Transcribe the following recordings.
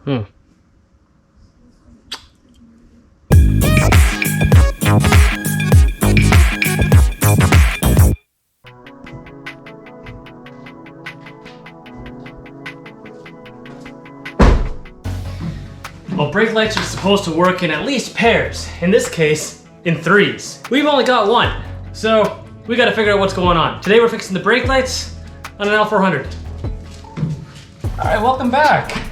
Well, brake lights are supposed to work in at least pairs. In this case, in threes. We've only got one, so we gotta figure out what's going on. Today we're fixing the brake lights on an L400. All right, welcome back.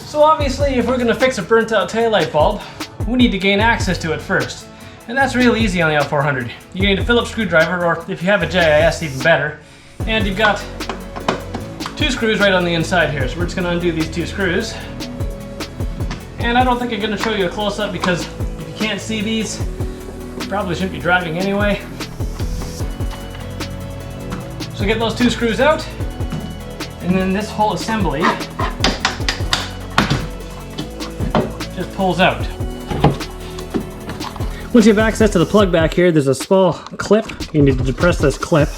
So obviously, if we're gonna fix a burnt out taillight bulb, we need to gain access to it first. And that's real easy on the L400. You need a Phillips screwdriver, or if you have a JIS, even better. And you've got 2 screws right on the inside here. So we're just gonna undo these 2 screws. And I don't think I'm gonna show you a close-up because if you can't see these, you probably shouldn't be driving anyway. So get those 2 screws out, and then this whole assembly just pulls out. Once you have access to the plug back here, there's a small clip. You need to depress this clip,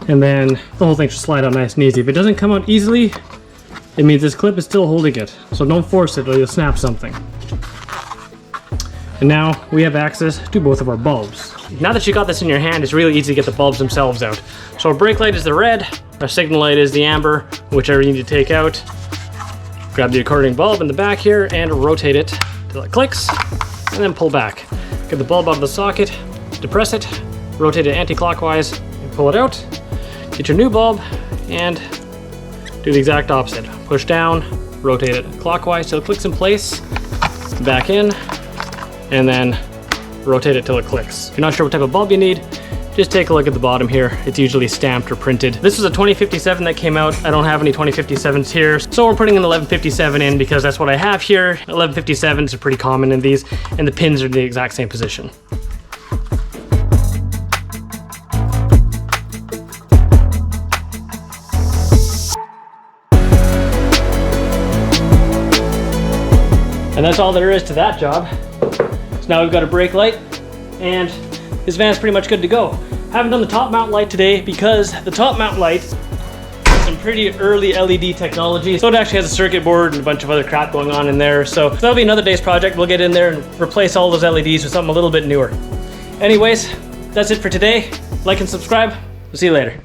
and then the whole thing should slide out nice and easy. If it doesn't come out easily, it means this clip is still holding it. So don't force it or you'll snap something. And now we have access to both of our bulbs. Now that you got this in your hand, it's really easy to get the bulbs themselves out. So our brake light is the red, our signal light is the amber, whichever you need to take out. Grab the according bulb in the back here and rotate it till it clicks, and then pull back. Get the bulb out of the socket, depress it, rotate it anti-clockwise, and pull it out. Get your new bulb and do the exact opposite. Push down, rotate it clockwise till it clicks in place, back in, and then rotate it till it clicks. If you're not sure what type of bulb you need, just take a look at the bottom here. It's usually stamped or printed. This was a 2057 that came out. I don't have any 2057s here, so we're putting an 1157 in because that's what I have here. 1157s are pretty common in these, and the pins are in the exact same position. And that's all there is to that job. So now we've got a brake light, and this van's pretty much good to go. Haven't done the top mount light today because the top mount light is some pretty early LED technology. So it actually has a circuit board and a bunch of other crap going on in there. So that'll be another day's project. We'll get in there and replace all those LEDs with something a little bit newer. Anyways, that's it for today. Like and subscribe. We'll see you later.